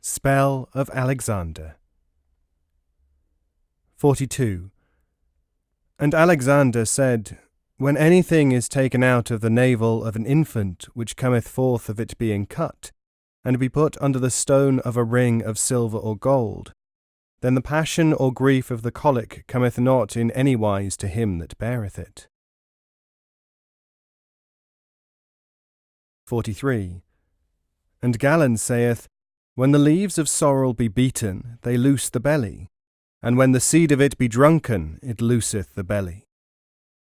Spell of Alexander. 42. And Alexander said, When anything is taken out of the navel of an infant which cometh forth of it being cut, and be put under the stone of a ring of silver or gold, then the passion or grief of the colic cometh not in any wise to him that beareth it. 43. And Galen saith, When the leaves of sorrel be beaten, they loose the belly, and when the seed of it be drunken, it looseth the belly.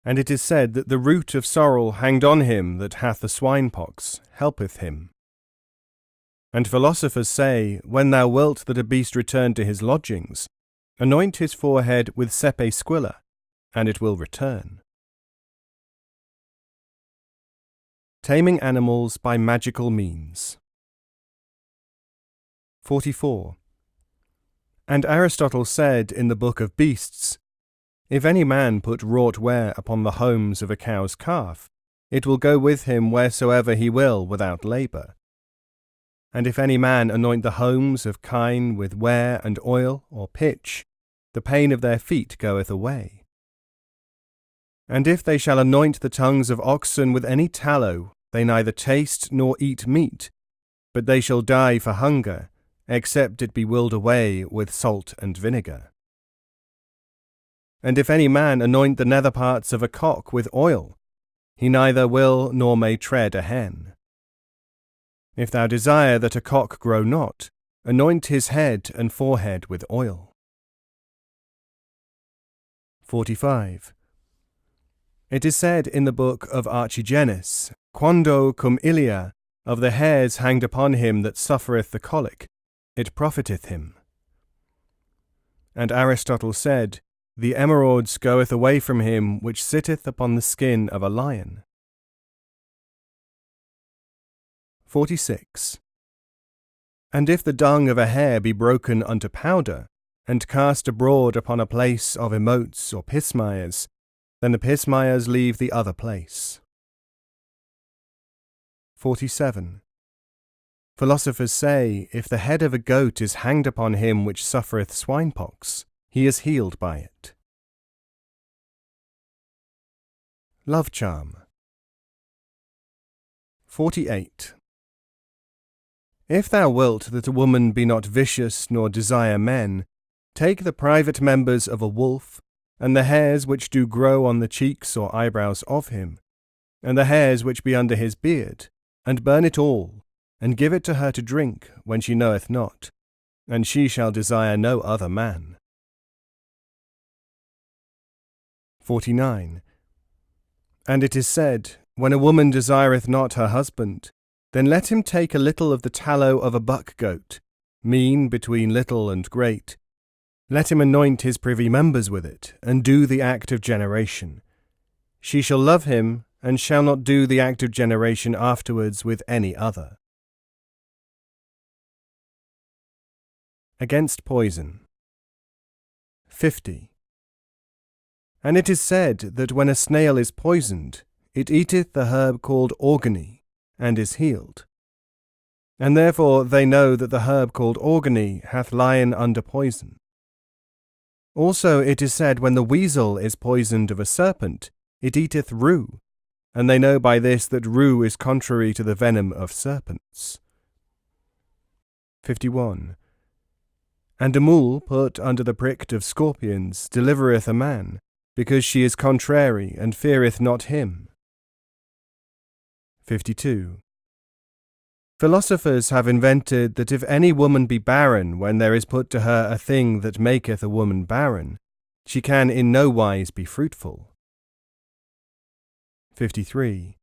And it is said that the root of sorrel hanged on him that hath the swinepox helpeth him. And philosophers say, When thou wilt that a beast return to his lodgings, anoint his forehead with sepe squilla, and it will return. Taming animals by magical means. 44. And Aristotle said in the Book of Beasts, If any man put wrought ware upon the homes of a cow's calf, it will go with him wheresoever he will without labour. And if any man anoint the homes of kine with ware and oil or pitch, the pain of their feet goeth away. And if they shall anoint the tongues of oxen with any tallow, they neither taste nor eat meat, but they shall die for hunger, except it be willed away with salt and vinegar. And if any man anoint the nether parts of a cock with oil, he neither will nor may tread a hen. If thou desire that a cock grow not, anoint his head and forehead with oil. 45. It is said in the book of Archigenes, Quando cum ilia, of the hairs hanged upon him that suffereth the colic, it profiteth him. And Aristotle said, The emerauds goeth away from him which sitteth upon the skin of a lion. 46. And if the dung of a hare be broken unto powder, and cast abroad upon a place of emotes or pismires, then the pismires leave the other place. 47. Philosophers say, if the head of a goat is hanged upon him which suffereth swinepox, he is healed by it. Love charm. 48. If thou wilt that a woman be not vicious nor desire men, take the private members of a wolf, and the hairs which do grow on the cheeks or eyebrows of him, and the hairs which be under his beard, and burn it all, and give it to her to drink when she knoweth not, and she shall desire no other man. 49. And it is said, When a woman desireth not her husband, then let him take a little of the tallow of a buck-goat, mean between little and great. Let him anoint his privy members with it, and do the act of generation. She shall love him, and shall not do the act of generation afterwards with any other. Against poison. 50. And it is said that when a snail is poisoned, it eateth the herb called organy, and is healed. And therefore they know that the herb called organy hath lion under poison. Also it is said when the weasel is poisoned of a serpent, it eateth rue, and they know by this that rue is contrary to the venom of serpents. 51. And a mule put under the prick of scorpions delivereth a man, because she is contrary and feareth not him. 52. Philosophers have invented that if any woman be barren when there is put to her a thing that maketh a woman barren, she can in no wise be fruitful. 53.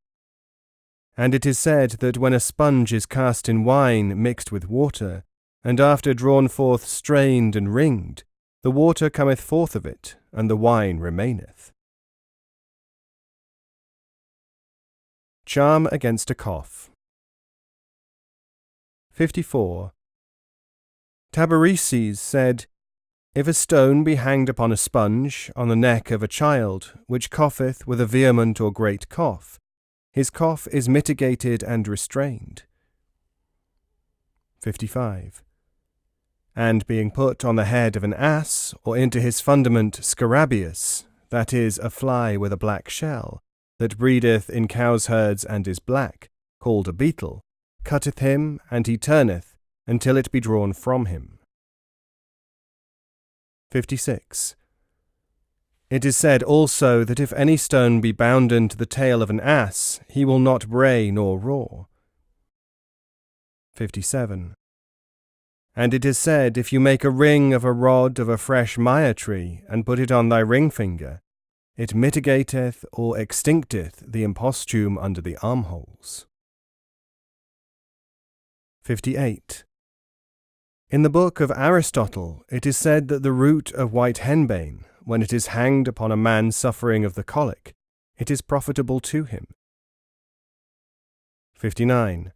And it is said that when a sponge is cast in wine mixed with water, and after drawn forth strained and ringed, the water cometh forth of it, and the wine remaineth. Charm against a cough. 54. Tabareses said, If a stone be hanged upon a sponge on the neck of a child, which cougheth with a vehement or great cough, his cough is mitigated and restrained. 55. and being put on the head of an ass, or into his fundament scarabaeus, that is, a fly with a black shell, that breedeth in cows' herds and is black, called a beetle, cutteth him, and he turneth, until it be drawn from him. 56. It is said also that if any stone be bounden to the tail of an ass, he will not bray nor roar. 57. And it is said, if you make a ring of a rod of a fresh myrrh tree, and put it on thy ring finger, it mitigateth or extincteth the imposthume under the armholes. 58. In the book of Aristotle, it is said that the root of white henbane, when it is hanged upon a man suffering of the colic, it is profitable to him. 59.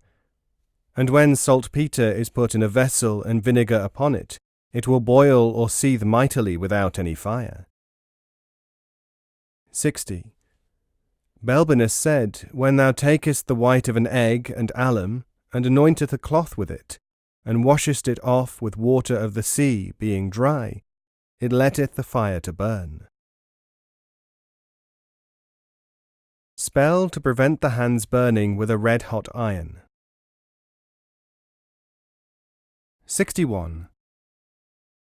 And when saltpetre is put in a vessel and vinegar upon it, it will boil or seethe mightily without any fire. 60. Belbinus said, when thou takest the white of an egg and alum, and anointeth a cloth with it, and washest it off with water of the sea, being dry, it letteth the fire to burn. Spell to prevent the hands burning with a red-hot iron. 61.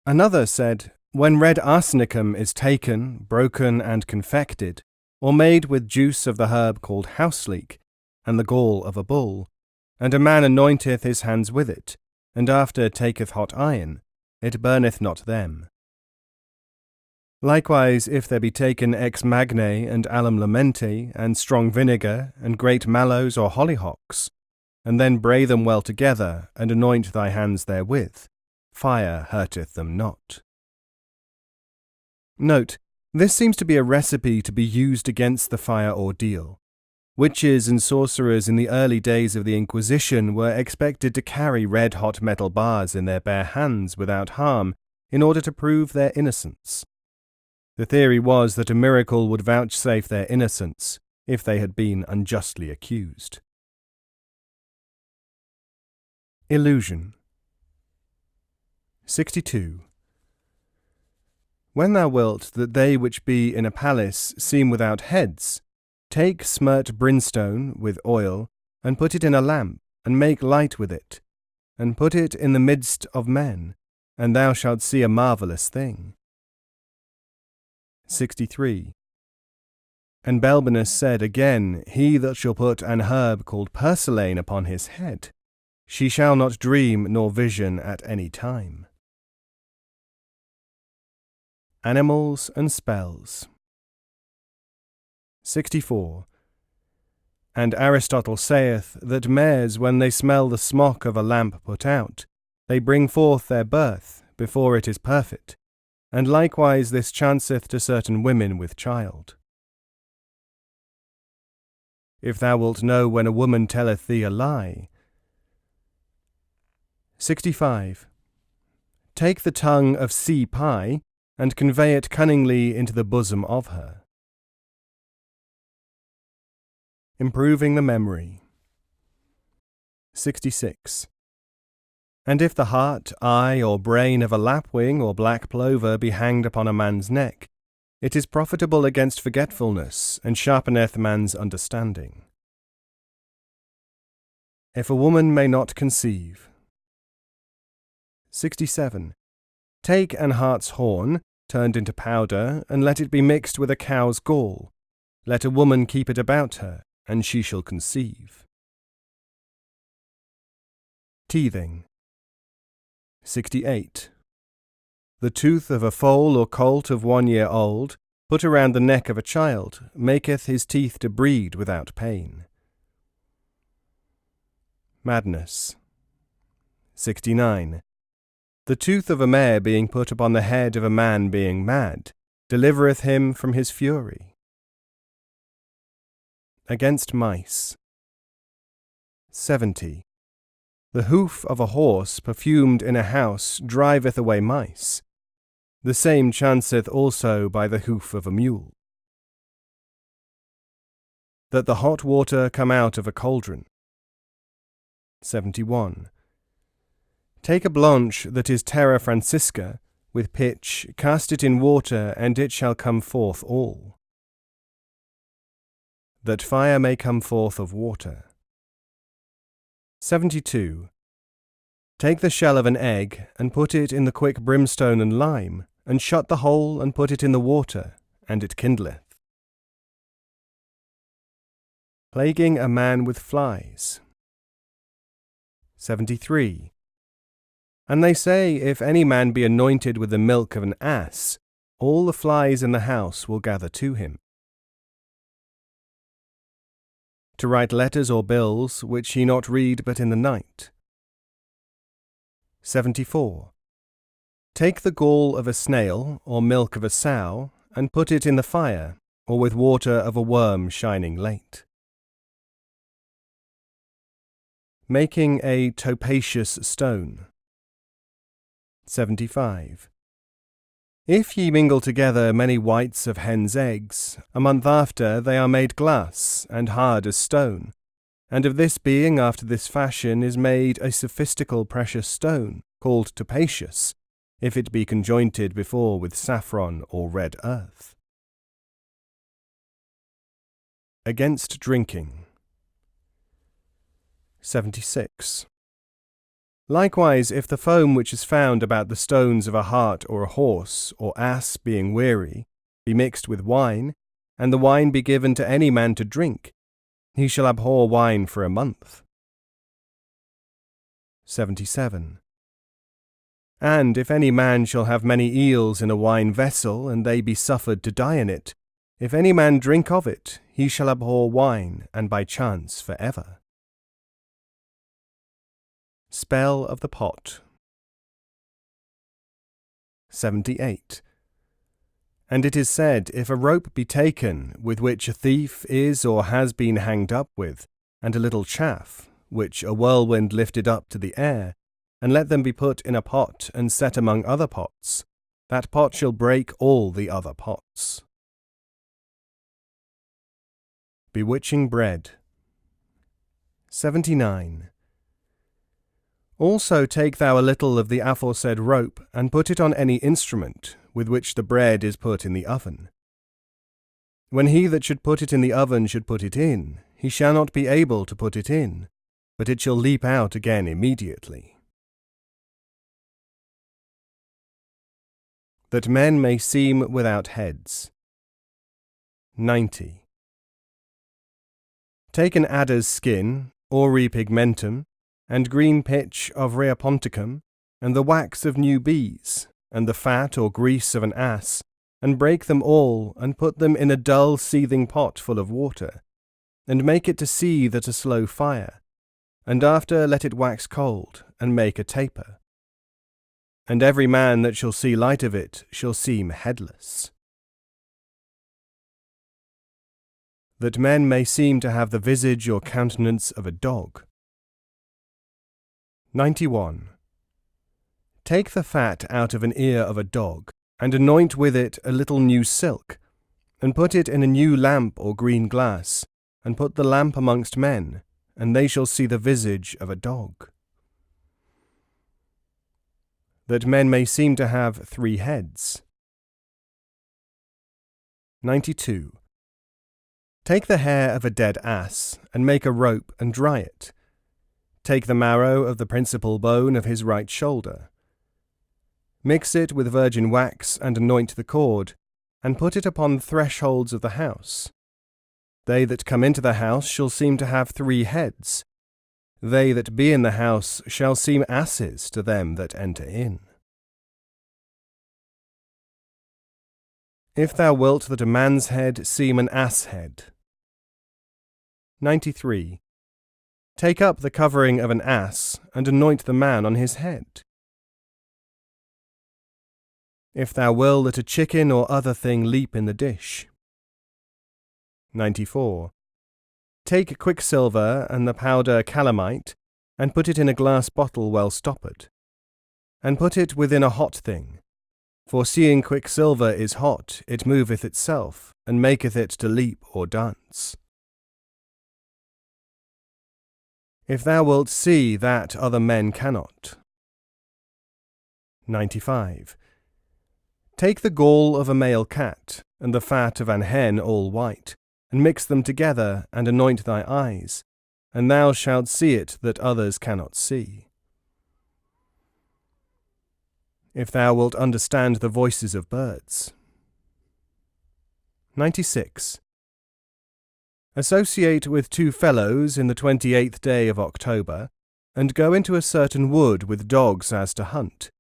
Another said, when red arsenicum is taken, broken and confected, or made with juice of the herb called houseleek, and the gall of a bull, and a man anointeth his hands with it, and after taketh hot iron, it burneth not them. Likewise, if there be taken ex magne and alum lamente, and strong vinegar, and great mallows or hollyhocks, and then bray them well together, and anoint thy hands therewith, fire hurteth them not. Note, this seems to be a recipe to be used against the fire ordeal. Witches and sorcerers in the early days of the Inquisition were expected to carry red-hot metal bars in their bare hands without harm in order to prove their innocence. The theory was that a miracle would vouchsafe their innocence if they had been unjustly accused. Illusion. 62. When thou wilt that they which be in a palace seem without heads, take smirt brimstone with oil, and put it in a lamp, and make light with it, and put it in the midst of men, and thou shalt see a marvellous thing. 63. And Belbinus said again, he that shall put an herb called purslane upon his head, she shall not dream nor vision at any time. Animals and spells. 64. And Aristotle saith that mares, when they smell the smock of a lamp put out, they bring forth their birth before it is perfect, and likewise this chanceth to certain women with child. If thou wilt know when a woman telleth thee a lie. 65. Take the tongue of sea pie, and convey it cunningly into the bosom of her. Improving the memory. 66. And if the heart, eye, or brain of a lapwing or black plover be hanged upon a man's neck, it is profitable against forgetfulness, and sharpeneth man's understanding. If a woman may not conceive. 67. Take an hart's horn, turned into powder, and let it be mixed with a cow's gall. Let a woman keep it about her, and she shall conceive. Teething. 68. The tooth of a foal or colt of 1 year old, put around the neck of a child, maketh his teeth to breed without pain. Madness. 69. The tooth of a mare being put upon the head of a man being mad, delivereth him from his fury. Against mice. 70. The hoof of a horse perfumed in a house driveth away mice. The same chanceth also by the hoof of a mule. That the hot water come out of a cauldron. 71. Take a blanch that is terra francisca, with pitch, cast it in water, and it shall come forth all. That fire may come forth of water. 72. Take the shell of an egg, and put it in the quick brimstone and lime, and shut the hole, and put it in the water, and it kindleth. Plaguing a man with flies. 73. And they say, if any man be anointed with the milk of an ass, all the flies in the house will gather to him. To write letters or bills, which ye not read but in the night. 74. Take the gall of a snail, or milk of a sow, and put it in the fire, or with water of a worm shining late. Making a topaceous stone. 75. If ye mingle together many whites of hens' eggs, a month after they are made glass, and hard as stone, and of this being after this fashion is made a sophistical precious stone, called topaceous, if it be conjointed before with saffron or red earth. Against drinking. 76. Likewise, if the foam which is found about the stones of a hart or a horse or ass being weary, be mixed with wine, and the wine be given to any man to drink, he shall abhor wine for a month. 77. And if any man shall have many eels in a wine vessel, and they be suffered to die in it, if any man drink of it, he shall abhor wine, and by chance for ever. Spell of the pot. 78. And it is said, if a rope be taken, with which a thief is or has been hanged up with, and a little chaff, which a whirlwind lifted up to the air, and let them be put in a pot and set among other pots, that pot shall break all the other pots. Bewitching bread. 79. Also take thou a little of the aforesaid rope, and put it on any instrument, with which the bread is put in the oven. When he that should put it in the oven should put it in, he shall not be able to put it in, but it shall leap out again immediately. That men may seem without heads. 90. Take an adder's skin, auri pigmentum, and green pitch of Rheaponticum, and the wax of new bees, and the fat or grease of an ass, and break them all, and put them in a dull seething pot full of water, and make it to seethe at a slow fire, and after let it wax cold, and make a taper. And every man that shall see light of it shall seem headless. That men may seem to have the visage or countenance of a dog. 91. Take the fat out of an ear of a dog, and anoint with it a little new silk, and put it in a new lamp or green glass, and put the lamp amongst men, and they shall see the visage of a dog. That men may seem to have 3 heads. 92. Take the hair of a dead ass, and make a rope, and dry it. Take the marrow of the principal bone of his right shoulder. Mix it with virgin wax, and anoint the cord, and put it upon the thresholds of the house. They that come into the house shall seem to have 3 heads. They that be in the house shall seem asses to them that enter in. If thou wilt that a man's head seem an ass head. 93. Take up the covering of an ass, and anoint the man on his head. If thou will that a chicken or other thing leap in the dish. 94. Take quicksilver and the powder calamite, and put it in a glass bottle well stoppered, and put it within a hot thing. For seeing quicksilver is hot, it moveth itself, and maketh it to leap or dance. If thou wilt see that other men cannot. 95. Take the gall of a male cat, and the fat of an hen all white, and mix them together, and anoint thy eyes, and thou shalt see it that others cannot see. If thou wilt understand the voices of birds. 96. Associate with 2 fellows in the 28th day of October, and go into a certain wood with dogs as to hunt.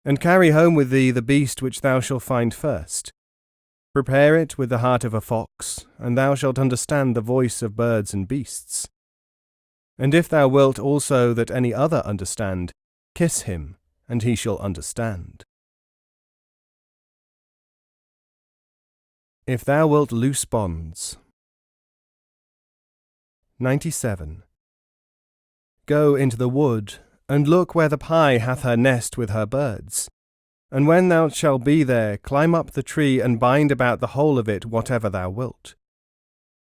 And carry home with thee the beast which thou shalt find first. Prepare it with the heart of a fox, and thou shalt understand the voice of birds and beasts. And if thou wilt also that any other understand, kiss him, and he shall understand. If thou wilt loose bonds. 97. Go into the wood, and look where the pie hath her nest with her birds. And when thou shalt be there, climb up the tree, and bind about the whole of it whatever thou wilt.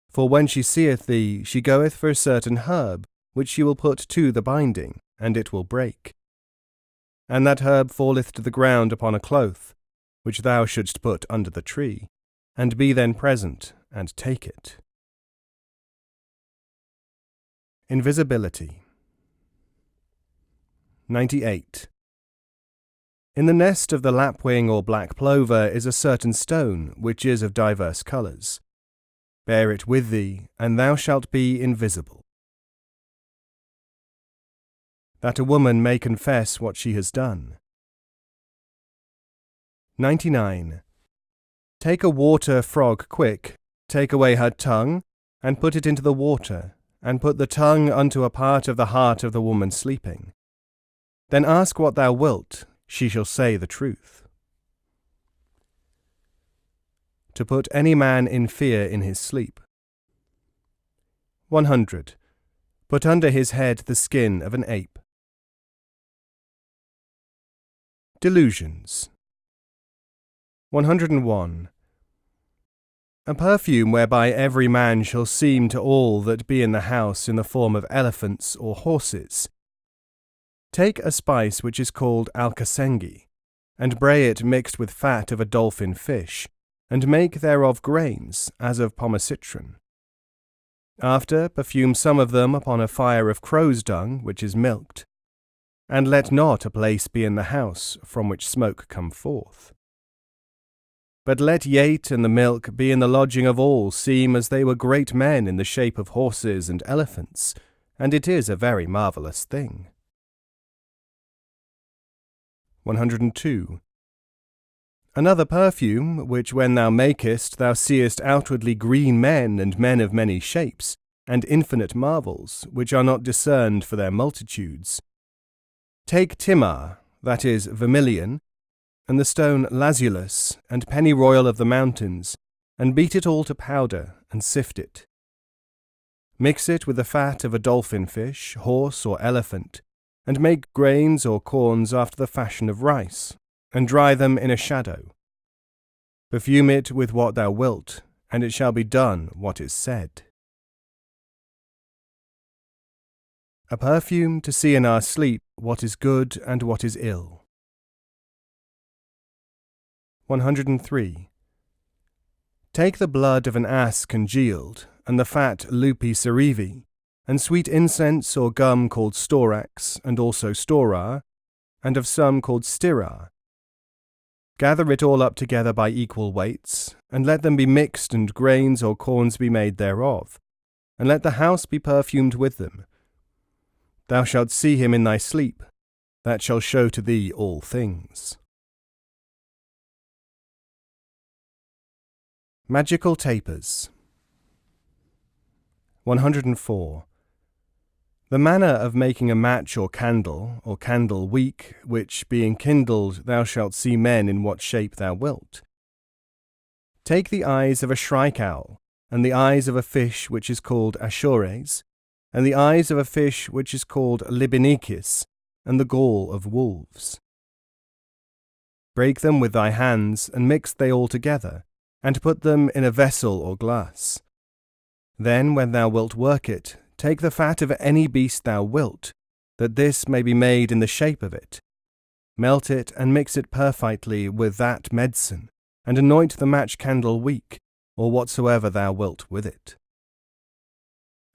For when she seeth thee, she goeth for a certain herb, which she will put to the binding, and it will break. And that herb falleth to the ground upon a cloth, which thou shouldst put under the tree, and be then present, and take it. Invisibility. 98. In the nest of the lapwing or black plover is a certain stone, which is of divers colours. Bear it with thee, and thou shalt be invisible. That a woman may confess what she has done. 99. Take a water frog quick, take away her tongue, and put it into the water, and put the tongue unto a part of the heart of the woman sleeping. Then ask what thou wilt, she shall say the truth. To put any man in fear in his sleep. 100. Put under his head the skin of an ape. Delusions. 101. A perfume whereby every man shall seem to all that be in the house in the form of elephants or horses. Take a spice which is called alcasengi, and bray it mixed with fat of a dolphin fish, and make thereof grains, as of pomicitron. After, perfume some of them upon a fire of crow's dung, which is milked. And let not a place be in the house from which smoke come forth. But let yate and the milk be in the lodging of all seem as they were great men in the shape of horses and elephants, and it is a very marvellous thing. 102. Another perfume, which when thou makest thou seest outwardly green men and men of many shapes, and infinite marvels, which are not discerned for their multitudes. Take timar, that is vermilion, and the stone lazulus, and pennyroyal of the mountains, and beat it all to powder, and sift it. Mix it with the fat of a dolphin fish, horse, or elephant, and make grains or corns after the fashion of rice, and dry them in a shadow. Perfume it with what thou wilt, and it shall be done what is said. A perfume to see in our sleep what is good and what is ill. 103. Take the blood of an ass congealed, and the fat lupi cerevi, and sweet incense or gum called storax, and also storar, and of some called styrar. Gather it all up together by equal weights, and let them be mixed, and grains or corns be made thereof, and let the house be perfumed with them. Thou shalt see him in thy sleep, that shall show to thee all things. Magical tapers. 104. The manner of making a match or candle wick, which, being kindled, thou shalt see men in what shape thou wilt. Take the eyes of a shrike owl, and the eyes of a fish which is called ashores, and the eyes of a fish which is called libinikis, and the gall of wolves. Break them with thy hands, and mix they all together, and put them in a vessel or glass. Then, when thou wilt work it, take the fat of any beast thou wilt, that this may be made in the shape of it. melt it and mix it perfectly with that medicine, and anoint the match candle wick, or whatsoever thou wilt with it.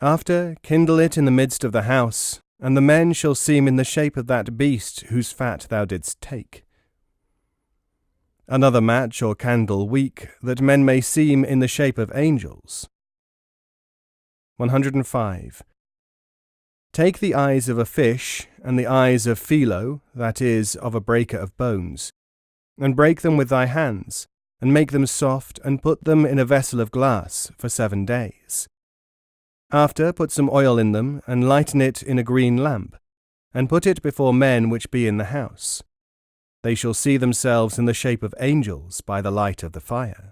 After, kindle it in the midst of the house, and the men shall seem in the shape of that beast whose fat thou didst take. Another match or candle wick, that men may seem in the shape of angels. 105. Take the eyes of a fish, and the eyes of Philo, that is, of a breaker of bones, and break them with thy hands, and make them soft, and put them in a vessel of glass for 7 days. After put some oil in them, and lighten it in a green lamp, and put it before men which be in the house. They shall see themselves in the shape of angels by the light of the fire.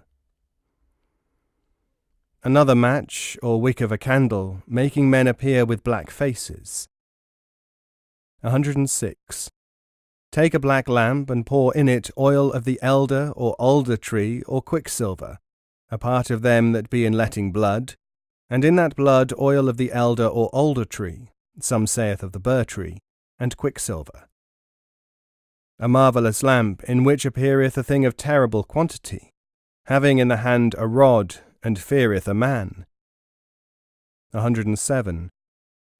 Another match, or wick of a candle, making men appear with black faces. 106. Take a black lamp, and pour in it oil of the elder or alder tree or quicksilver, a part of them that be in letting blood, and in that blood oil of the elder or alder tree, some saith of the bur tree, and quicksilver. A marvellous lamp, in which appeareth a thing of terrible quantity, having in the hand a rod, and feareth a man. 107.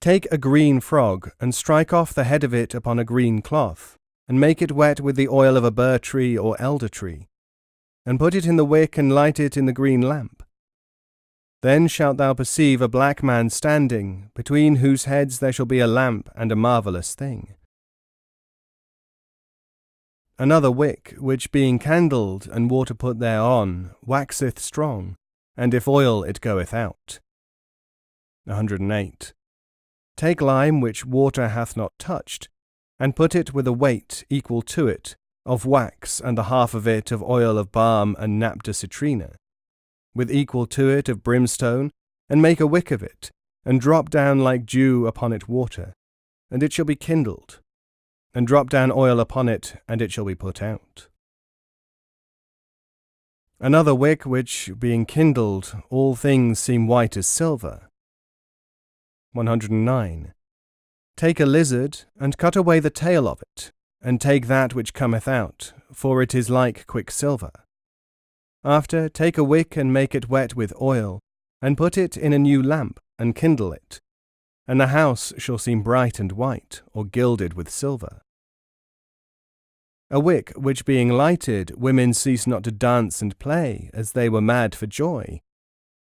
Take a green frog, and strike off the head of it upon a green cloth, and make it wet with the oil of a bur tree or elder tree, and put it in the wick, and light it in the green lamp. Then shalt thou perceive a black man standing, between whose heads there shall be a lamp and a marvellous thing. Another wick, which being candled, and water put thereon, waxeth strong, and if oil it goeth out. 108. Take lime which water hath not touched, and put it with a weight equal to it, of wax, and the half of it of oil of balm and naphtha citrina, with equal to it of brimstone, and make a wick of it, and drop down like dew upon it water, and it shall be kindled, and drop down oil upon it, and it shall be put out. Another wick which, being kindled, all things seem white as silver. 109. Take a lizard, and cut away the tail of it, and take that which cometh out, for it is like quicksilver. After, take a wick, and make it wet with oil, and put it in a new lamp, and kindle it, and the house shall seem bright and white, or gilded with silver. A wick which being lighted, women cease not to dance and play, as they were mad for joy.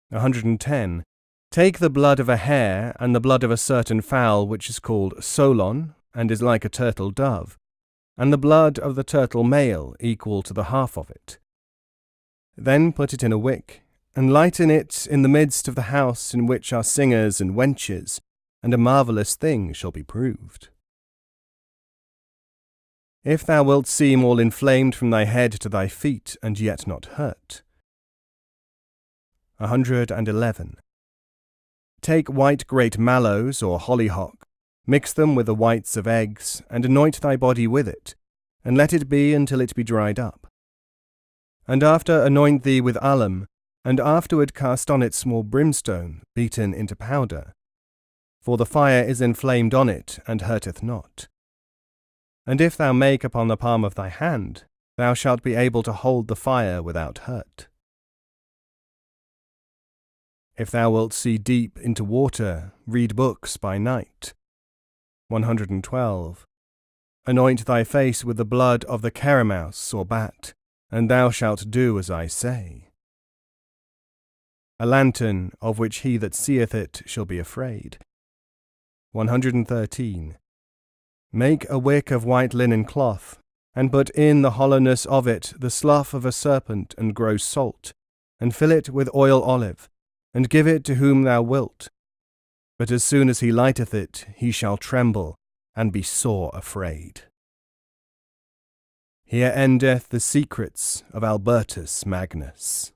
110. Take the blood of a hare, and the blood of a certain fowl which is called solon, and is like a turtle dove, and the blood of the turtle male equal to the half of it. Then put it in a wick, and lighten it in the midst of the house in which are singers and wenches, and a marvellous thing shall be proved. If thou wilt seem all inflamed from thy head to thy feet, and yet not hurt. 111. Take white great mallows or hollyhock, mix them with the whites of eggs, and anoint thy body with it, and let it be until it be dried up. And after anoint thee with alum, and afterward cast on it small brimstone, beaten into powder. For the fire is inflamed on it, and hurteth not. And if thou make upon the palm of thy hand, thou shalt be able to hold the fire without hurt. If thou wilt see deep into water, read books by night. 112. Anoint thy face with the blood of the caramouse or bat, and thou shalt do as I say. A lantern, of which he that seeth it shall be afraid. 113. Make a wick of white linen cloth, and put in the hollowness of it the slough of a serpent and gross salt, and fill it with oil olive, and give it to whom thou wilt. But as soon as he lighteth it, he shall tremble, and be sore afraid. Here endeth the secrets of Albertus Magnus.